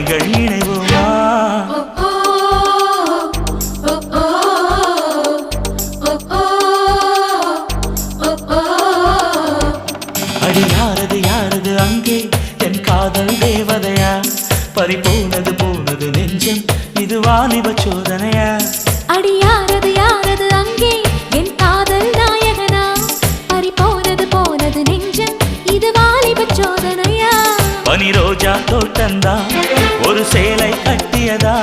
கைகள் இணைவோமா அடி யாரது யாரது அங்கே என் காதல் தேவதையா பறிபோனது போனது நெஞ்சம் இது வாலிப சோதனையா அடி யாரது யாரது அங்கே என் காதல் நாயகனா பறிபோனது போனது நெஞ்சம் இது வாலிப சோதனையா பனி ரோஜா தோட்டந்தா ஒரு சேலை கட்டியதா